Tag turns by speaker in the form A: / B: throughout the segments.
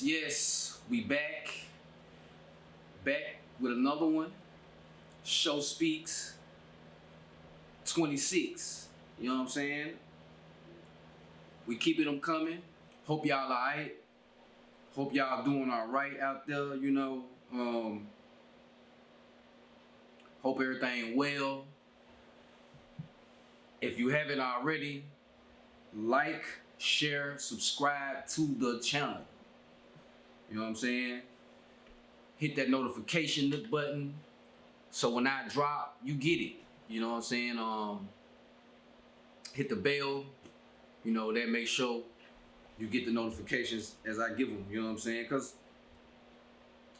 A: Yes, we back with another one. Show Speaks 26. You know what I'm saying? We keeping them coming. Hope y'all alright. Hope y'all doing alright out there, you know. Hope everything well. If you haven't already, like, share, subscribe to the channel. You know what I'm saying? Hit that notification button so when I drop, you get it. You know what I'm saying? Hit the bell. You know, that makes sure you get the notifications as I give them. You know what I'm saying? Because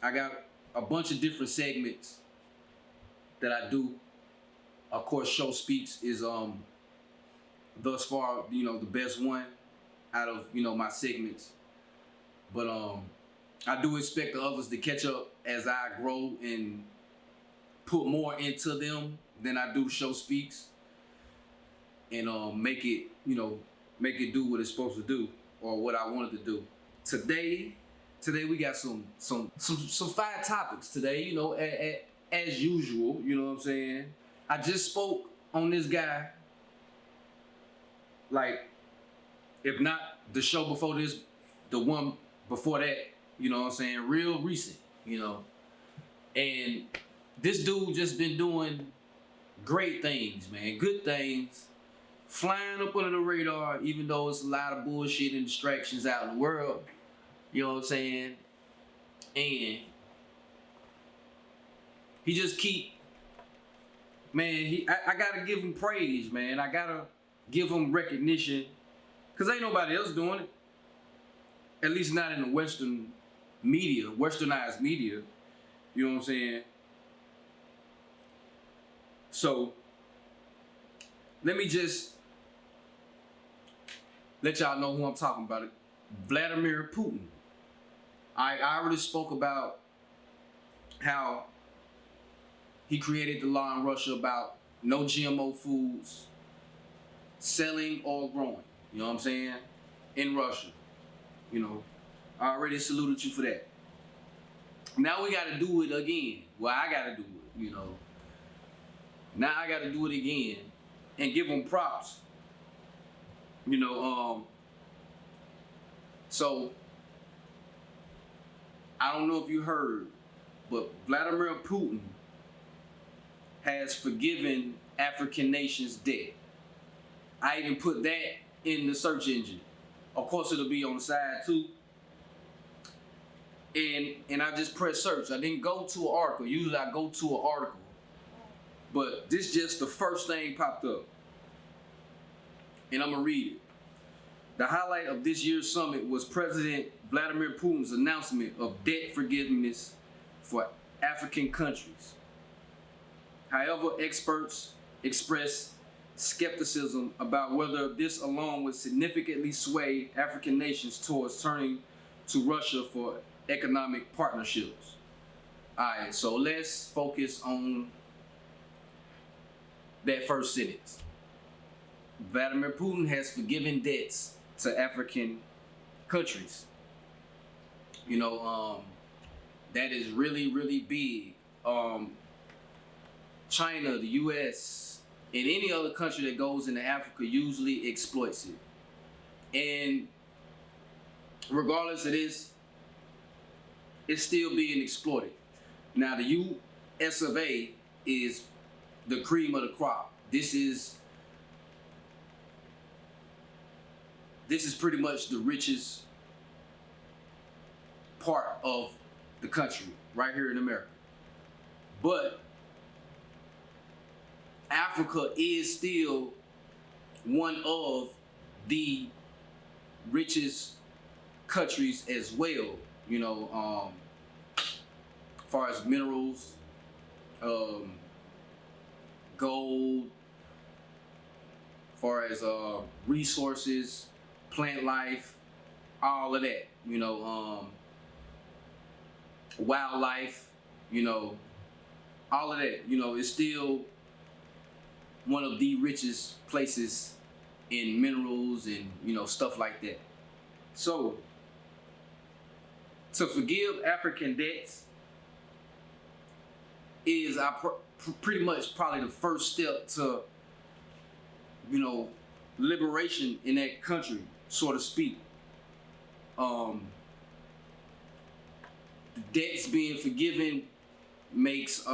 A: I got a bunch of different segments that I do. Of course, Show Speaks is thus far, you know, the best one out of, you know, my segments. But I do expect the others to catch up as I grow and put more into them than I do Show Speaks, and make it, you know, make it do what it's supposed to do or what I wanted to do. Today we got some fire topics today, you know, as usual, you know what I'm saying? I just spoke on this guy, like, if not the show before this, the one before that, you know what I'm saying, real recent, you know. And this dude just been doing great things, man, good things, flying up under the radar, even though it's a lot of bullshit and distractions out in the world, you know what I'm saying. And he just keep, man, I gotta give him praise, man. I gotta give him recognition, because ain't nobody else doing it. At least not in the Western media, westernized media. You know what I'm saying? So, let me just let y'all know who I'm talking about. Vladimir Putin. I already spoke about how he created the law in Russia about no GMO foods selling or growing. You know what I'm saying? In Russia. You know, I already saluted you for that. Now we gotta do it again. Well, I gotta do it, you know. Now I gotta do it again and give them props. You know, so I don't know if you heard, but Vladimir Putin has forgiven African nations' debt. I even put that in the search engine. Of course, it'll be on the side too. And I just pressed search. I didn't go to an article. Usually I go to an article. But this just the first thing popped up. And I'm going to read it. The highlight of this year's summit was President Vladimir Putin's announcement of debt forgiveness for African countries. However, experts express skepticism about whether this alone would significantly sway African nations towards turning to Russia for economic partnerships. Alright, so let's focus on that first sentence. Vladimir Putin has forgiven debts to African countries. You know, that is really, really big. China, the US, and any other country that goes into Africa usually exploits it. And regardless of this, it's still being exploited. Now, the US of A is the cream of the crop. This is pretty much the richest part of the country, right here in America. But Africa is still one of the richest countries as well, you know, as far as minerals, gold, as far as resources, plant life, all of that, you know, wildlife, you know, all of that, you know, it's still one of the richest places in minerals and, you know, stuff like that. So to forgive African debts is pretty much probably the first step to, liberation in that country, so to speak. The debts being forgiven makes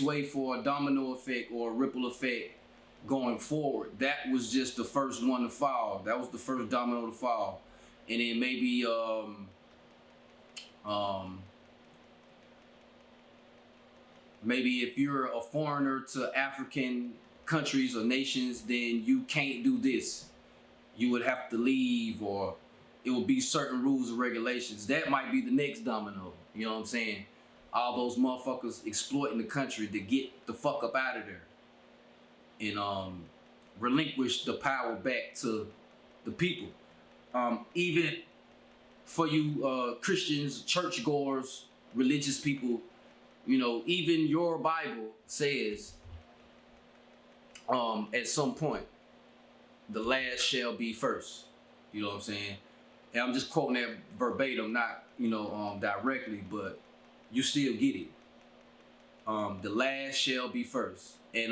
A: way for a domino effect or a ripple effect going forward. That was just the first one to fall. That was the first domino to fall. And then maybe maybe if you're a foreigner to African countries or nations, then you can't do this. You would have to leave, or it would be certain rules and regulations. That might be the next domino. You know what I'm saying? All those motherfuckers exploiting the country to get the fuck up out of there and relinquish the power back to the people. Even for you Christians, churchgoers, religious people, even your Bible says at some point, the last shall be first. You know what I'm saying? And I'm just quoting that verbatim, not, directly, but you still get it. The last shall be first. And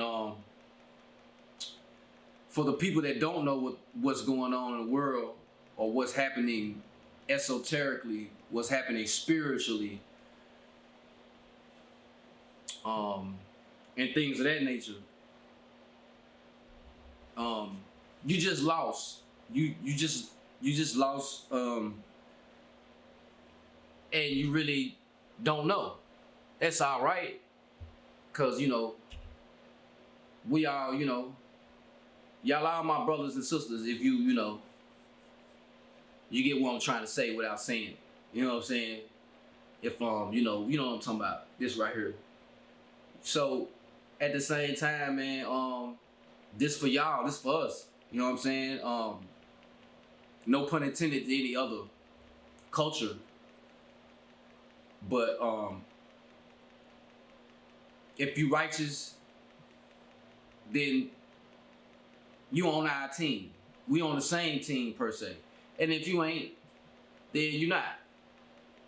A: for the people that don't know what's going on in the world, or what's happening esoterically, what's happening spiritually, and things of that nature, you just lost. You just lost, and you really don't know. That's all right, cause we all, y'all are my brothers and sisters. If you get what I'm trying to say without saying it. You know what I'm saying? If you know what I'm talking about. This right here. So at the same time, man, this for y'all, this for us. You know what I'm saying? No pun intended to any other culture. But if you righteous, then you on our team. We on the same team per se. And if you ain't, then you're not.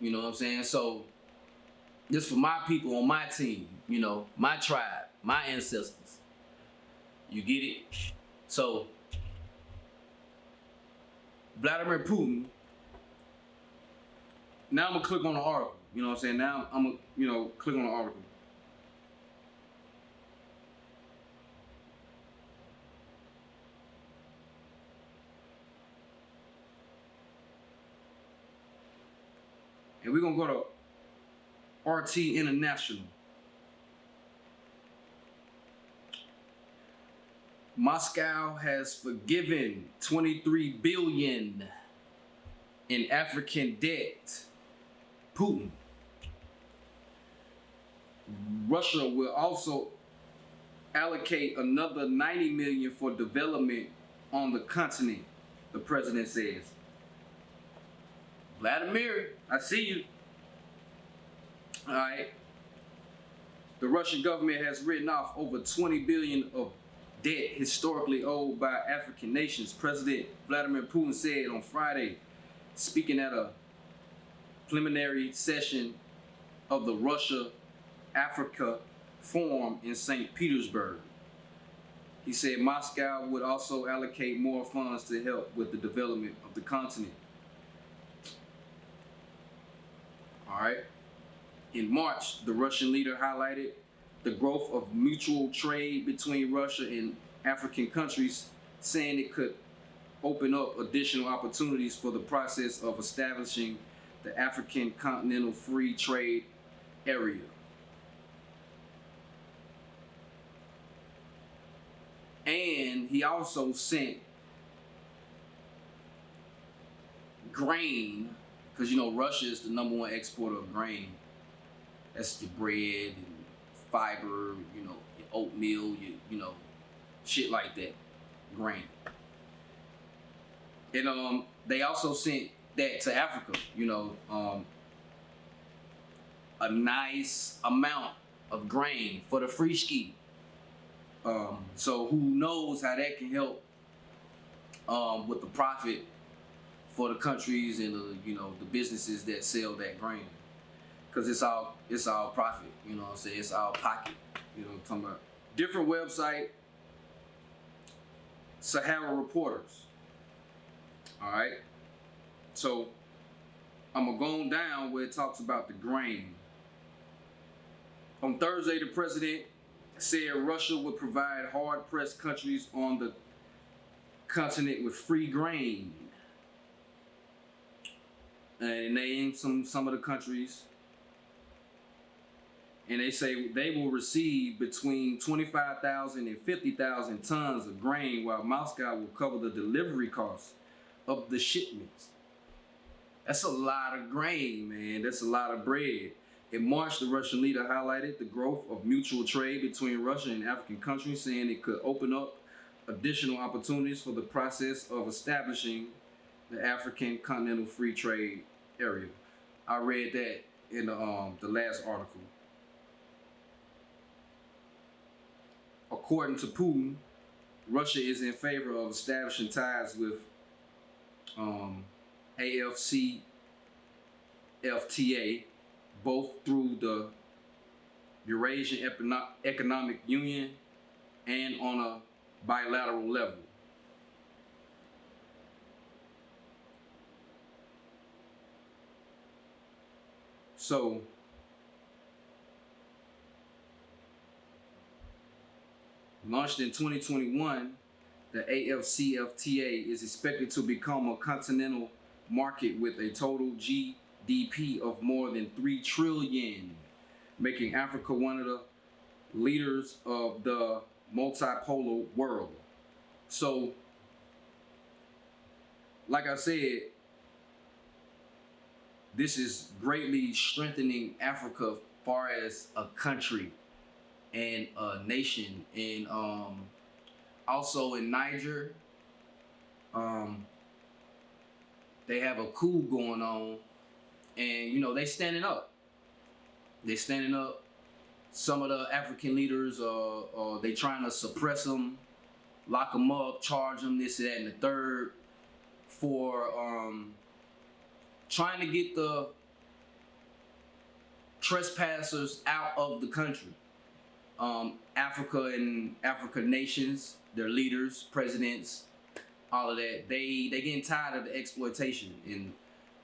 A: You know what I'm saying? So this for my people on my team, my tribe, my ancestors. You get it? So Vladimir Putin, now I'm gonna click on the article. You know what I'm saying? Now I'm gonna, click on the article. And we're gonna go to RT International. Moscow has forgiven 23 billion in African debt. Putin. Russia will also allocate another 90 million for development on the continent, the president says. Vladimir, I see you. All right. The Russian government has written off over 20 billion of debt historically owed by African nations. President Vladimir Putin said on Friday, speaking at a preliminary session of the Russia-Africa Forum in St. Petersburg. He said Moscow would also allocate more funds to help with the development of the continent. All right. In March, the Russian leader highlighted the growth of mutual trade between Russia and African countries, saying it could open up additional opportunities for the process of establishing the African Continental Free Trade Area. And he also sent grain, because Russia is the #1 exporter of grain. That's your bread and fiber, your oatmeal, your shit like that, grain. And they also sent that to Africa, a nice amount of grain for the free ski. So who knows how that can help with the profit for the countries and the businesses that sell that grain, because it's all profit. You know what I'm saying? It's all pocket. You know what I'm talking about? Different website, Sahara Reporters. All right. So I'm gonna go on down where it talks about the grain. On Thursday, the president said Russia would provide hard-pressed countries on the continent with free grain. And they named some of the countries. And they say they will receive between 25,000 and 50,000 tons of grain, while Moscow will cover the delivery costs of the shipments. That's a lot of grain, man. That's a lot of bread. In March, the Russian leader highlighted the growth of mutual trade between Russia and African countries, saying it could open up additional opportunities for the process of establishing the African Continental Free Trade Area. I read that in the last article. According to Putin, Russia is in favor of establishing ties with AFCFTA, both through the Eurasian Economic Union and on a bilateral level. So, launched in 2021, the AFCFTA is expected to become a continental market with a total GDP of more than $3 trillion, making Africa one of the leaders of the multipolar world. So, like I said, this is greatly strengthening Africa as far as a country and a nation. And also in Niger, they have a coup going on, and they standing up. They standing up. Some of the African leaders they trying to suppress them, lock them up, charge them this, that, and the third for trying to get the trespassers out of the country. Africa and African nations, their leaders, presidents, all of that, they getting tired of the exploitation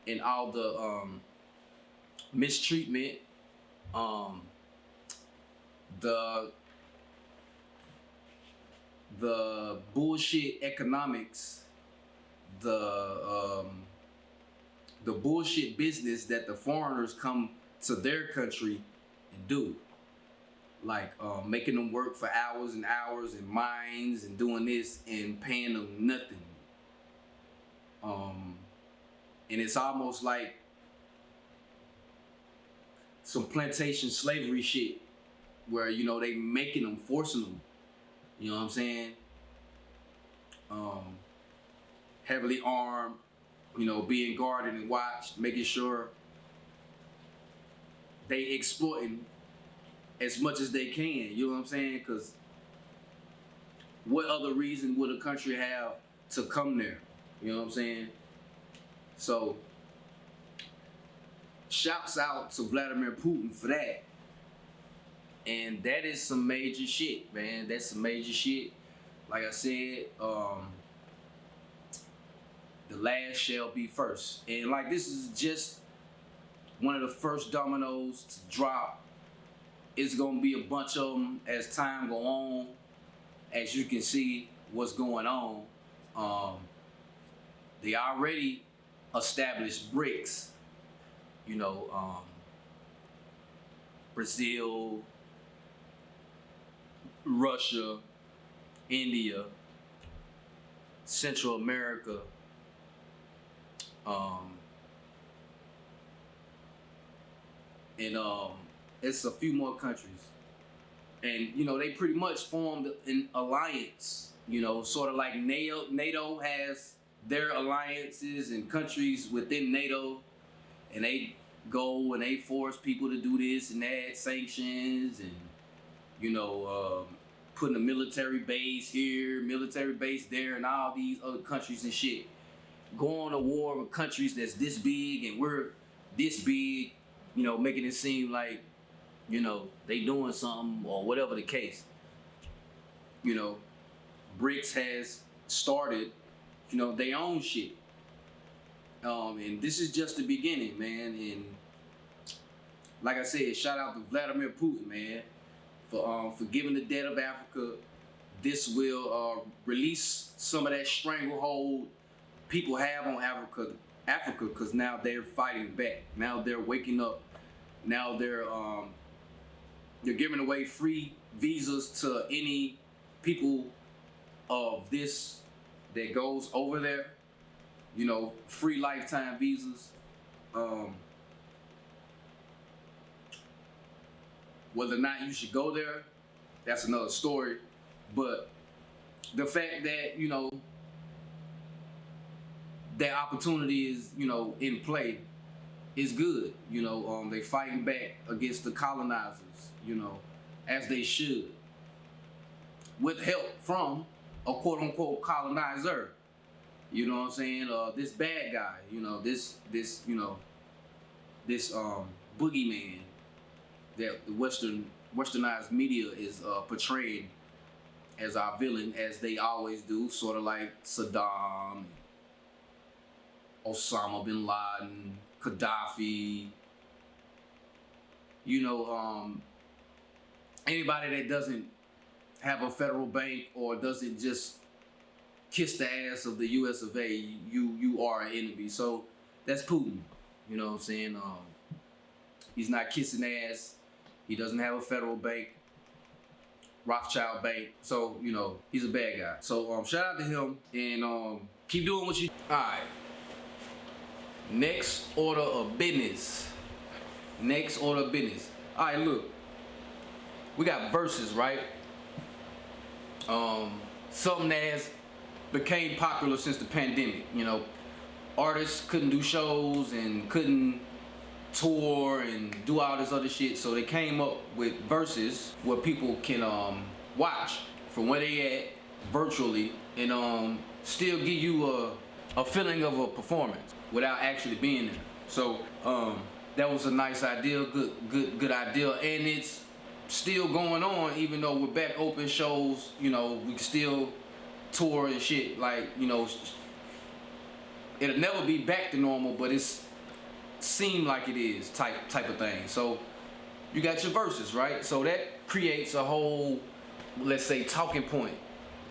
A: and all the mistreatment, the bullshit economics, the bullshit business that the foreigners come to their country and do. Like making them work for hours and hours in mines and doing this and paying them nothing. And it's almost like some plantation slavery shit where, they making them, forcing them. You know what I'm saying? Heavily armed, being guarded and watched, making sure they exploiting as much as they can, you know what I'm saying? Because what other reason would a country have to come there? You know what I'm saying? So, shouts out to Vladimir Putin for that. And that is some major shit, man. That's some major shit. Like I said, the last shall be first. And like this is just one of the first dominoes to drop. It's gonna be a bunch of them as time go on. As you can see what's going on. They already established BRICS. Brazil, Russia, India, Central America, and it's a few more countries. And, they pretty much formed an alliance, sort of like NATO has their alliances and countries within NATO, and they go and they force people to do this and that, sanctions, and, putting a military base here, military base there, and all these other countries and shit. go on a war with countries that's this big and we're this big, you know, making it seem like, you know, they doing something or whatever the case. You know, BRICS has started, you know, their own shit. And this is just the beginning, man. And like I said, shout out to Vladimir Putin, man, for giving the debt of Africa. This will release some of that stranglehold people have on Africa, because now they're fighting back. Now they're waking up. Now they're giving away free visas to any people of this that goes over there. You know, free lifetime visas. Whether or not you should go there, that's another story. But the fact that, you know, that opportunity is, you know, in play is good. You know, they fighting back against the colonizers, you know, as they should, with help from a quote unquote colonizer. You know what I'm saying? This bad guy, you know, this boogeyman that the westernized media is portraying as our villain, as they always do, sort of like Saddam, Osama bin Laden, Gaddafi. You know, anybody that doesn't have a federal bank or doesn't just kiss the ass of the US of A, you are an enemy. So that's Putin. You know what I'm saying? He's not kissing ass. He doesn't have a federal bank, Rothschild bank. So, you know, he's a bad guy. So shout out to him, and keep doing what you. Alright. Next order of business. Next order of business. Alright, look. We got Verzuz, right? Something that has became popular since the pandemic. You know, artists couldn't do shows and couldn't tour and do all this other shit, so they came up with Verzuz, where people can watch from where they at virtually and still give you a feeling of a performance without actually being there. So that was a nice idea, good idea, and it's still going on. Even though we're back open shows, you know, we can still tour and shit. Like, you know, it'll never be back to normal, but it's seem like it is type of thing. So you got your Verzuz, right? So that creates a whole, let's say, talking point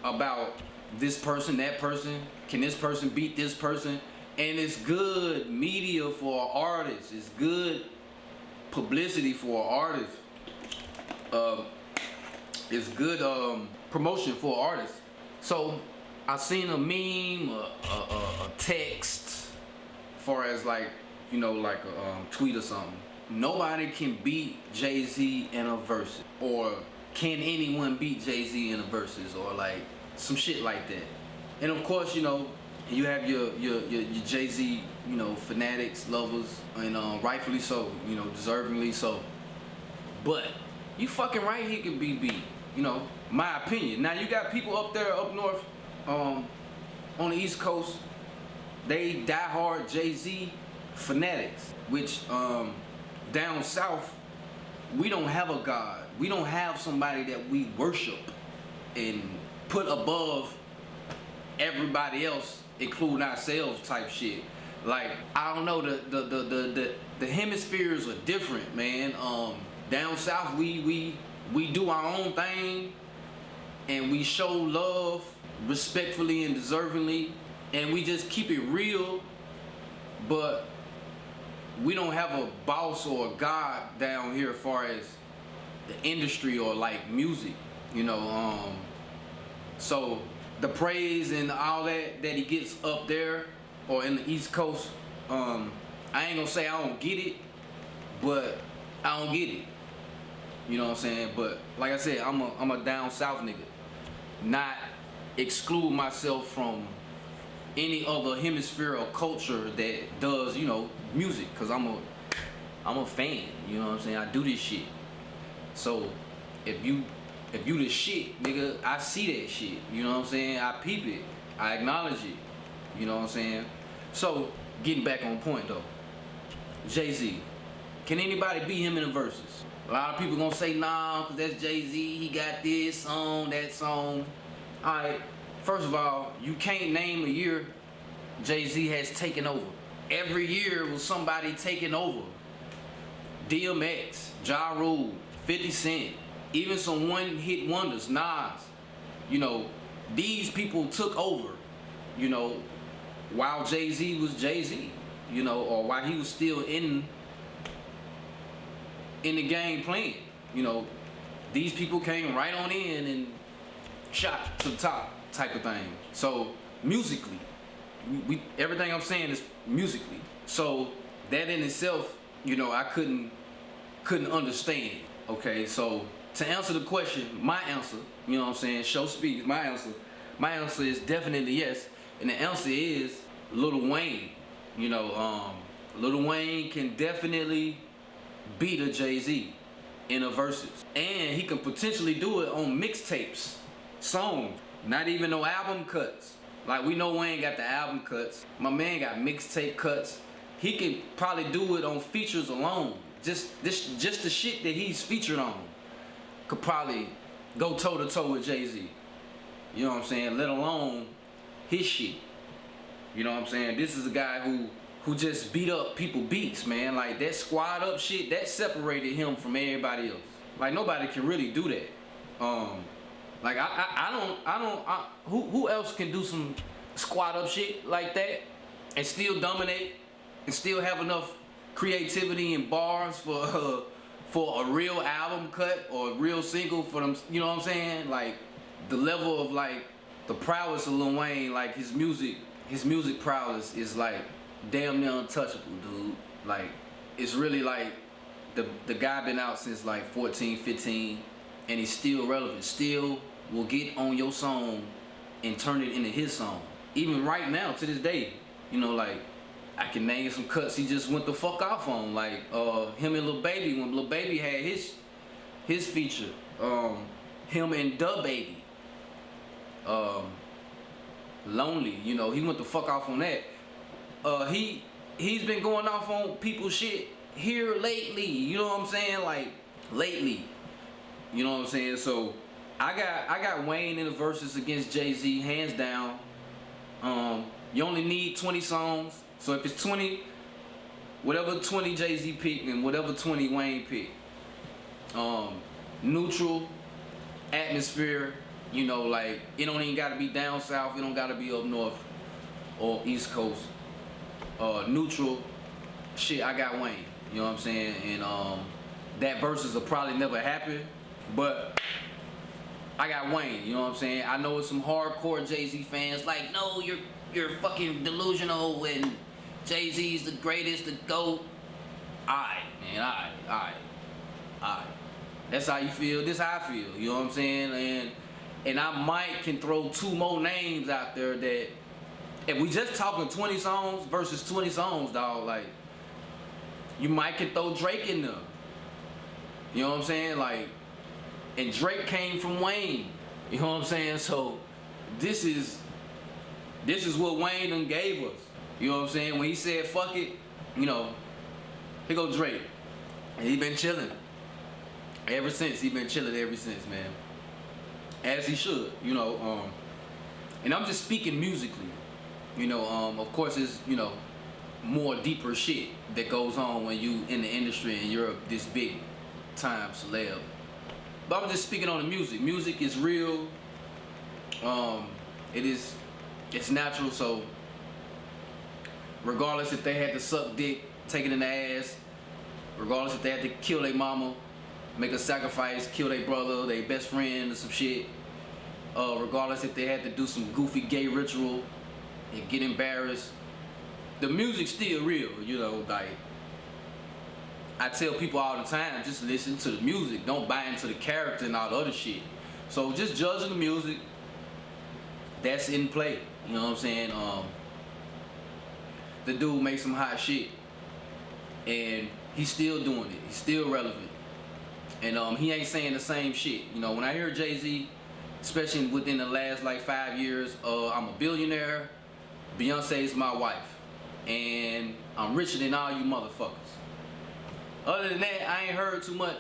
A: about this person, that person. Can this person beat this person? And it's good media for artists. It's good publicity for artists. It's good promotion for artists. So I seen a meme, a text, as far as like, you know, like a tweet or something. Nobody can beat Jay-Z in a Verzuz, or can anyone beat Jay-Z in a Verzuz, or like some shit like that. And of course, you know, you have your Jay-Z, you know, fanatics, lovers, and rightfully so, you know, deservingly so. But you fucking right, he can be beat. You know, my opinion. Now you got people up there, up north, on the East Coast, they die-hard Jay-Z fanatics, which down south, we don't have a God. We don't have somebody that we worship and put above everybody else, including ourselves type shit. Like, I don't know, the hemispheres are different, man. Down south, we do our own thing, and we show love respectfully and deservingly, and we just keep it real. But we don't have a boss or a god down here as far as the industry or like music, you know. So the praise and all that he gets up there or in the East Coast, I ain't gonna say I don't get it, but I don't get it. You know what I'm saying? But like I said, I'm a down south nigga. Not exclude myself from any other hemisphere or culture that does, you know, music, cause I'm a fan. You know what I'm saying? I do this shit. So if you the shit, nigga, I see that shit. You know what I'm saying? I peep it. I acknowledge it. You know what I'm saying? So, getting back on point though, Jay-Z, can anybody beat him in the verses? A lot of people gonna say nah, cause that's Jay-Z, he got this song, that song. Alright, first of all, you can't name a year Jay-Z has taken over. Every year was somebody taking over. DMX, Ja Rule, 50 Cent, even some one-hit wonders, Nas. You know, these people took over, you know, while Jay-Z was Jay-Z, you know, or while he was still in the game playing. You know, these people came right on in and shot to the top type of thing. So musically, everything I'm saying is musically. So that in itself, you know, I couldn't understand. Okay, so to answer the question, my answer, you know what I'm saying, show speed, my answer is definitely yes. And the answer is Lil Wayne. You know, Lil Wayne can definitely beat a Jay-Z in a verses. And he can potentially do it on mixtapes, songs, not even no album cuts. Like, we know Wayne got the album cuts. My man got mixtape cuts. He can probably do it on features alone. Just the shit that he's featured on could probably go toe to toe with Jay-Z. You know what I'm saying? Let alone his shit. You know what I'm saying? This is a guy who just beat up people beats, man. Like, that squad up shit, that separated him from everybody else. Like, nobody can really do that. Like, who else can do some squad up shit like that and still dominate and still have enough creativity and bars for a real album cut or a real single for them, you know what I'm saying? Like, the level of, like, the prowess of Lil Wayne, like, his music prowess is, like, damn near untouchable, dude. Like, it's really like the guy been out since like 14, 15, and he's still relevant. Still will get on your song and turn it into his song. Even right now, to this day, you know, like, I can name some cuts he just went the fuck off on. Like, him and Lil Baby, when Lil Baby had his feature. Him and Da Baby. Lonely, you know, he went the fuck off on that. He's been going off on people's shit here lately, you know what I'm saying? Like, lately, you know what I'm saying? So I got Wayne in the verses against Jay-Z, hands down. You only need 20 songs, so if it's 20, whatever 20 Jay-Z pick and whatever 20 Wayne pick, neutral atmosphere, you know, like, it don't even gotta be down south, it don't gotta be up north or east coast. Neutral shit, I got Wayne, you know what I'm saying? And that versus will probably never happen, but I got Wayne, you know what I'm saying? I know it's some hardcore Jay-Z fans like, no, you're fucking delusional and Jay-Z's the greatest, the GOAT. Alright, man, alright. That's how you feel, this how I feel, you know what I'm saying? And I can throw two more names out there that, if we just talking 20 songs versus 20 songs, dog, like, you might can throw Drake in there. You know what I'm saying? Like, and Drake came from Wayne. You know what I'm saying? So this is what Wayne done gave us. You know what I'm saying? When he said fuck it, you know, here go Drake. And he been chilling. Ever since, man. As he should, you know. And I'm just speaking musically. You know, of course, it's, you know, more deeper shit that goes on when you in the industry and you're this big time celeb. But I'm just speaking on the music. Music is real. It's natural. So regardless if they had to suck dick, take it in the ass, regardless if they had to kill their mama, make a sacrifice, kill their brother, their best friend or some shit, regardless if they had to do some goofy gay ritual and get embarrassed, the music's still real, you know. Like, I tell people all the time, just listen to the music, don't buy into the character and all the other shit. So just judging the music, that's in play, you know what I'm saying? The dude makes some hot shit and he's still doing it, he's still relevant. And he ain't saying the same shit. You know, when I hear Jay-Z, especially within the last like 5 years, I'm a billionaire, Beyonce is my wife. and I'm richer than all you motherfuckers. Other than that, I ain't heard too much.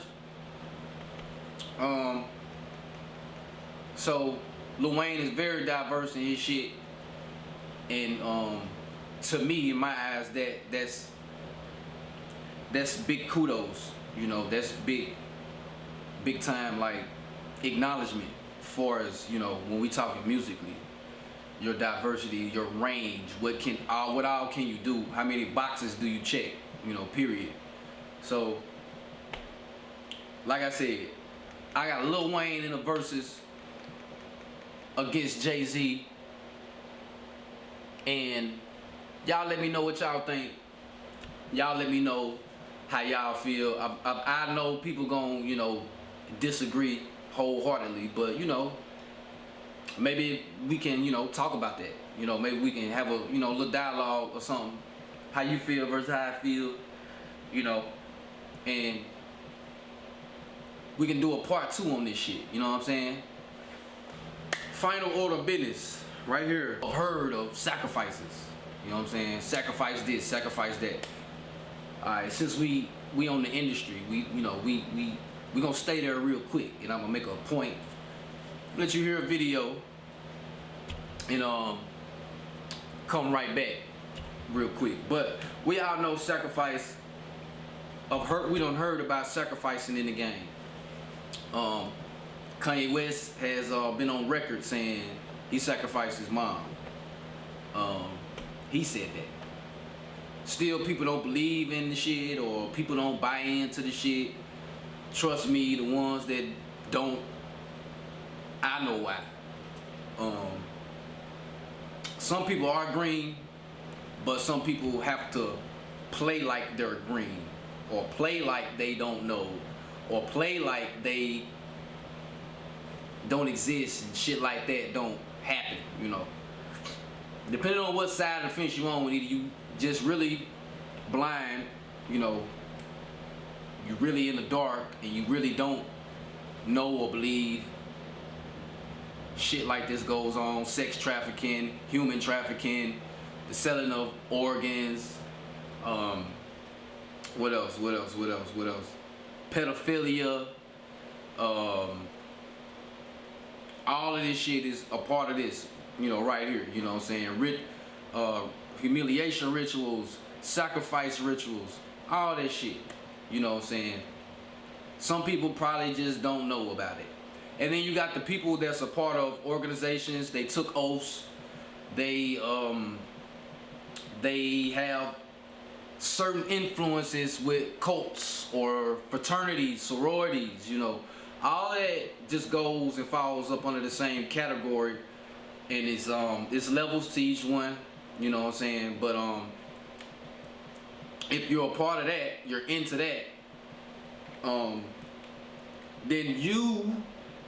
A: So Lil Wayne is very diverse in his shit, and to me, in my eyes, that's big kudos. You know, that's big time like acknowledgement for us. You know, when we talking musically, your diversity, your range, what all can you do? How many boxes do you check? You know, period. So, like I said, I got Lil Wayne in the Verzuz against Jay-Z, and y'all let me know what y'all think. Y'all let me know how y'all feel. I know people gon', you know, disagree wholeheartedly, but you know, maybe we can, you know, talk about that. You know, maybe we can have a, you know, little dialogue or something. How you feel versus how I feel, you know, and we can do a part 2 on this shit. You know what I'm saying? Final order of business, right here. I've heard of sacrifices. You know what I'm saying? Sacrifice this, sacrifice that. All right, since we on the industry, we gonna stay there real quick, and I'm gonna make a point. Let you hear a video, and come right back real quick. But we all know sacrifice we done heard about sacrificing in the game. Kanye West has been on record saying he sacrificed his mom. He said that. Still, people don't believe in the shit, or people don't buy into the shit. Trust me, the ones that don't, I know why. Some people are green, but some people have to play like they're green, or play like they don't know, or play like they don't exist, and shit like that don't happen, you know. Depending on what side of the fence you on, either you just really blind, you know, you really in the dark, and you really don't know or believe shit like this goes on. Sex trafficking, human trafficking, the selling of organs, what else? Pedophilia, all of this shit is a part of this, you know, right here. You know what I'm saying? Humiliation rituals, sacrifice rituals, all that shit. You know what I'm saying? Some people probably just don't know about it. And then you got the people that's a part of organizations. They took oaths. They have certain influences with cults or fraternities, sororities, you know. All that just goes and falls up under the same category, and it's levels to each one, you know what I'm saying? But if you're a part of that, you're into that, then you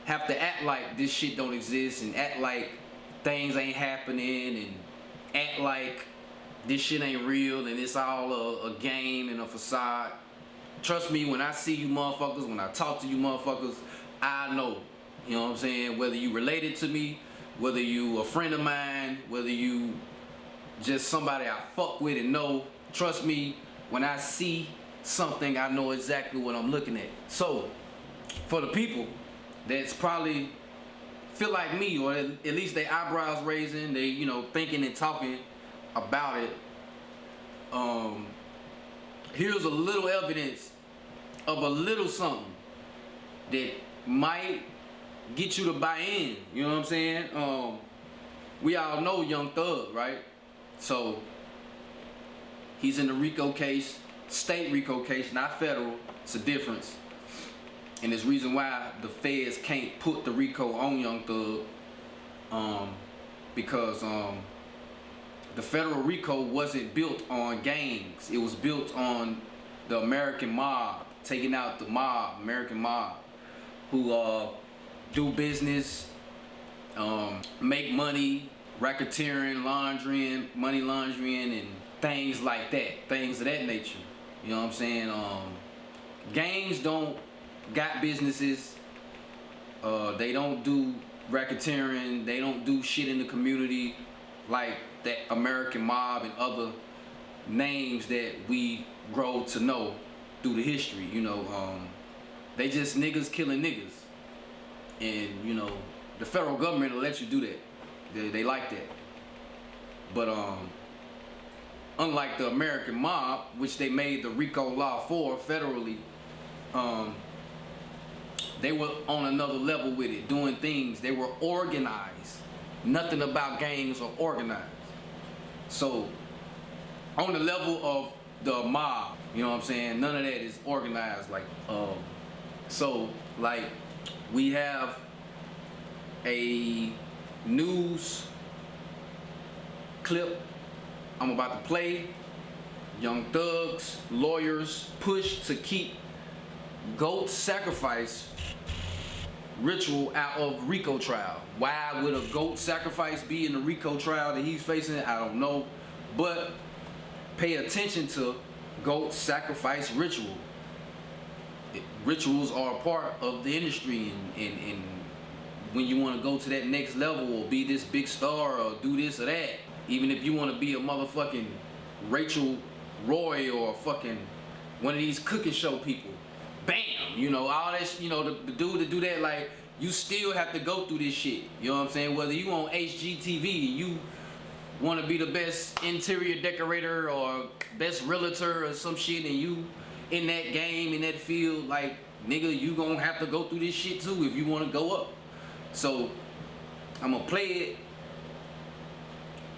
A: have to act like this shit don't exist, and act like things ain't happening, and act like this shit ain't real, and it's all a game and a facade. Trust me, when I see you motherfuckers, when I talk to you motherfuckers, I know. You know what I'm saying? Whether you related to me, whether you a friend of mine, whether you just somebody I fuck with and know, trust me, when I see something, I know exactly what I'm looking at. So, for the people that's probably feel like me, or at least their eyebrows raising, they, you know, thinking and talking about it, here's a little evidence of a little something that might get you to buy in. You know what I'm saying? We all know Young Thug, right? So he's in the RICO case, state RICO case, not federal. It's a difference. And there's reason why the feds can't put the RICO on Young Thug, because the federal RICO wasn't built on gangs. It was built on the American mob, taking out the mob, American mob, who do business, make money, racketeering, laundering, money laundering, and things like that, things of that nature. You know what I'm saying? Gangs don't got businesses. They don't do racketeering. They don't do shit in the community like that American mob and other names that we grow to know through the history. They just niggas killing niggas, and the federal government will let you do that. They like that. But unlike the American mob, which they made the RICO law for federally, they were on another level with it, doing things. They were organized. Nothing about gangs or organized. So on the level of the mob, you know what I'm saying? None of that is organized. So we have a news clip I'm about to play. Young thugs, lawyers push to keep goat sacrifice ritual out of RICO trial. Why would a goat sacrifice be in the RICO trial that he's facing? I don't know. But pay attention to goat sacrifice ritual. Rituals are a part of the industry, and when you want to go to that next level or be this big star or do this or that, even if you want to be a motherfucking Rachel Roy or fucking one of these cooking show people, bam, all that, the dude to do that, like, you still have to go through this shit. You know what I'm saying? Whether you on HGTV and you want to be the best interior decorator or best realtor or some shit, and you in that game, in that field, like, nigga, you gonna have to go through this shit too if you want to go up. So I'm gonna play it,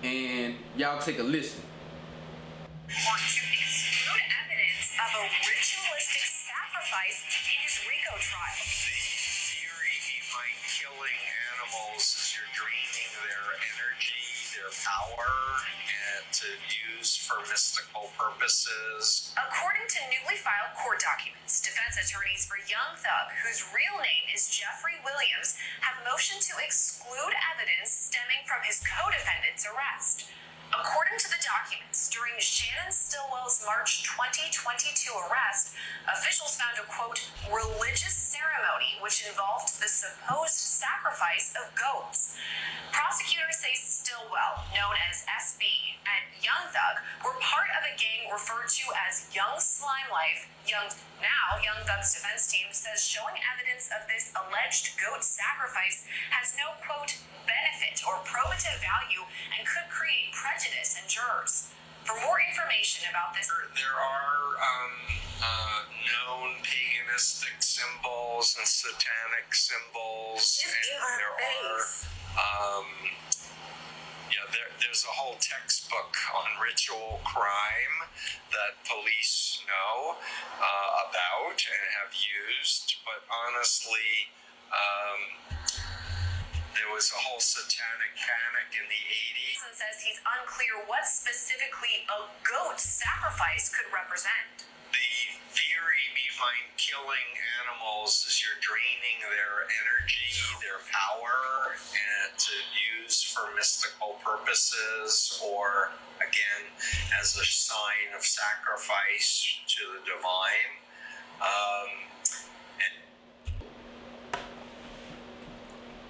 A: and y'all take a listen.
B: Want to exclude evidence of a ritualistic sacrifice in his RICO trial.
C: The theory behind killing animals is you're draining their energy, their power, and to use for mystical purposes.
B: According to newly filed court documents, defense attorneys for Young Thug, whose real name is Jeffrey Williams, have motioned to exclude evidence stemming from his co-defendant's arrest. According to the documents, during Shannon Stillwell's March 2022 arrest, officials found a, quote, religious ceremony which involved the supposed sacrifice of goats. Prosecutors say Stillwell, known as SB, and Young Thug were part of a gang referred to as Young Slime Life. Young Thug's defense team says showing evidence of this alleged goat sacrifice has no, quote, benefit or probative value and could create prejudice in jurors. For more information about this,
C: there are known paganistic symbols and satanic symbols, there's a whole textbook on ritual crime that police know about and have used, but honestly, there was a whole satanic panic in the 80s.
B: Says he's unclear what specifically a goat sacrifice could represent.
C: The theory behind killing animals is you're draining their energy, their power, and to use for mystical purposes, or again, as a sign of sacrifice to the divine.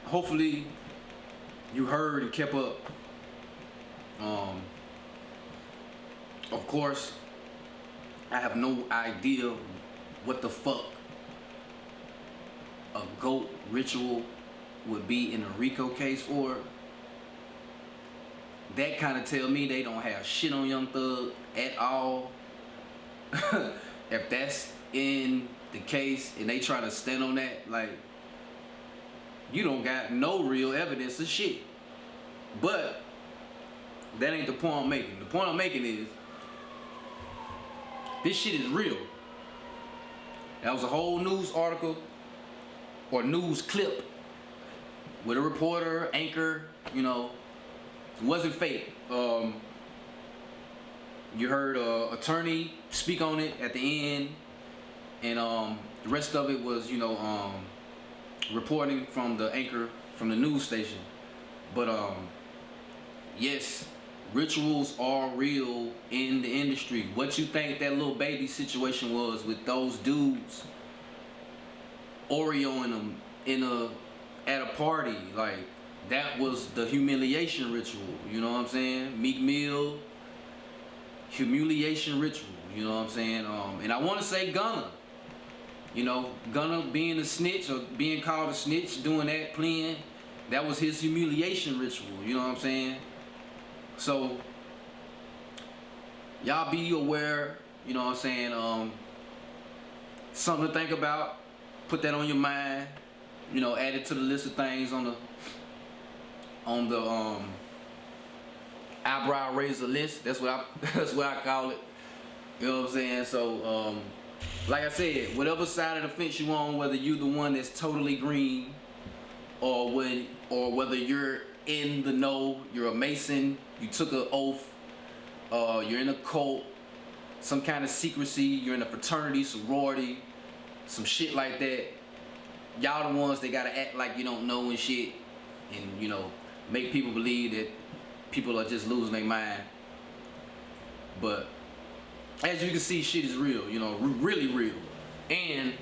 A: Hopefully you heard and kept up. Of course, I have no idea what the fuck a goat ritual would be in a RICO case for. That kind of tell me they don't have shit on Young Thug at all. If that's in the case and they try to stand on that, like, you don't got no real evidence of shit. But that ain't the point I'm making. The point I'm making is this shit is real. That was a whole news article or news clip with a reporter, anchor, it wasn't fake. You heard an attorney speak on it at the end, and the rest of it was, reporting from the anchor from the news station. But yes, rituals are real in the industry. What you think that little baby situation was with those dudes Oreoing them at a party, like, that was the humiliation ritual, you know what I'm saying? Meek Mill, humiliation ritual. You know what I'm saying? And I want to say Gunna. You know, Gunna being a snitch or being called a snitch, doing that, playing, that was his humiliation ritual. You know what I'm saying? So y'all be aware. You know what I'm saying? Something to think about. Put that on your mind. You know, add it to the list of things on the eyebrow raiser list. That's what I call it. You know what I'm saying? So like I said, whatever side of the fence you on, whether you're the one that's totally green, or whether you're in the know, you're a Mason, you took an oath, you're in a cult, some kind of secrecy, you're in a fraternity, sorority, some shit like that. Y'all the ones that gotta act like you don't know and shit, and you know, make people believe that people are just losing their mind. But as you can see, shit is real, you know, really real. And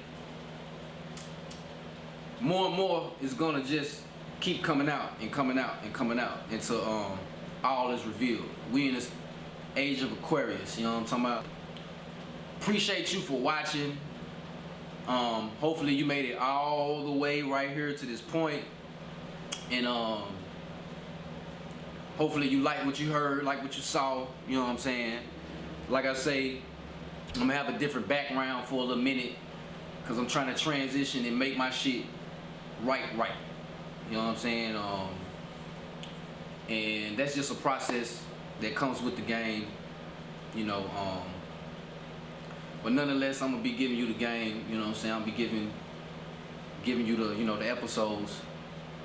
A: more is gonna just keep coming out and coming out and coming out until all is revealed. We in this age of Aquarius, you know what I'm talking about? Appreciate you for watching. Hopefully you made it all the way right here to this point. And hopefully you like what you heard, like what you saw, you know what I'm saying? Like I say, I'm gonna have a different background for a little minute, cause I'm trying to transition and make my shit right. You know what I'm saying? And that's just a process that comes with the game, you know. But nonetheless, I'm gonna be giving you the game, you know what I'm saying? I'll be giving you the, you know, the episodes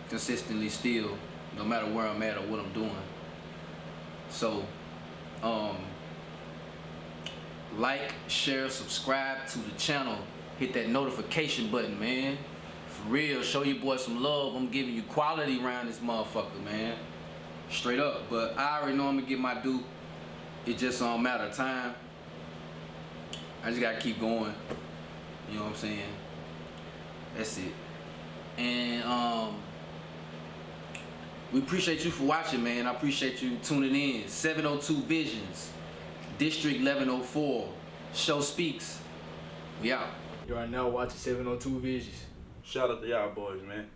A: consistently still, no matter where I'm at or what I'm doing. So, like, share, subscribe to the channel, hit that notification button, man. For real, show your boy some love. I'm giving you quality around this motherfucker, man. Straight up. But I already know I'm gonna get my due. It just don't matter of time. I just gotta keep going. You know what I'm saying? That's it. And we appreciate you for watching, man. I appreciate you tuning in. 702 Visions, District 1104, Show Speaks. We out.
D: You are now watching 702 Visions.
E: Shout out to y'all boys, man.